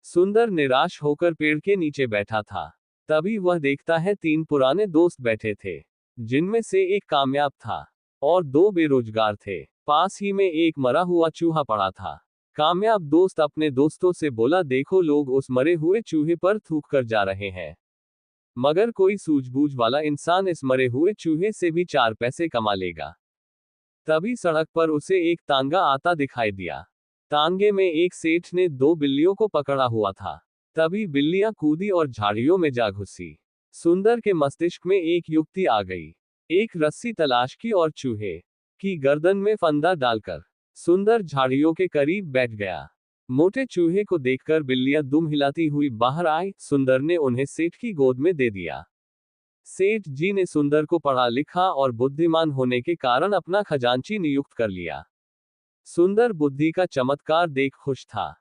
सुंदर निराश होकर पेड़ के नीचे बैठा था। तभी वह देखता है 3 पुराने दोस्त बैठे थे, जिनमें से एक कामयाब था और 2 बेरोजगार थे। पास ही में एक मरा हुआ चूहा पड़ा था। कामयाब दोस्त अपने दोस्तों से बोला, देखो लोग उस मरे हुए चूहे पर थूक कर जा रहे हैं, मगर कोई सूझबूझ वाला इंसान इस मरे हुए चूहे से भी 4 पैसे कमा लेगा। तभी सड़क पर उसे एक तांगा आता दिखाई दिया। तांगे में एक सेठ ने 2 बिल्लियों को पकड़ा हुआ था। तभी बिल्लियां कूदी और झाड़ियों में जा घुसी। सुंदर के मस्तिष्क में एक युक्ति आ गई। एक रस्सी तलाश की और चूहे की गर्दन में फंदा डालकर सुंदर झाड़ियों के करीब बैठ गया। मोटे चूहे को देखकर बिल्लियां दुम हिलाती हुई बाहर आई। सुंदर ने उन्हें सेठ की गोद में दे दिया। सेठ जी ने सुंदर को पढ़ा लिखा और बुद्धिमान होने के कारण अपना खजांची नियुक्त कर लिया। सुंदर बुद्धि का चमत्कार देख खुश था।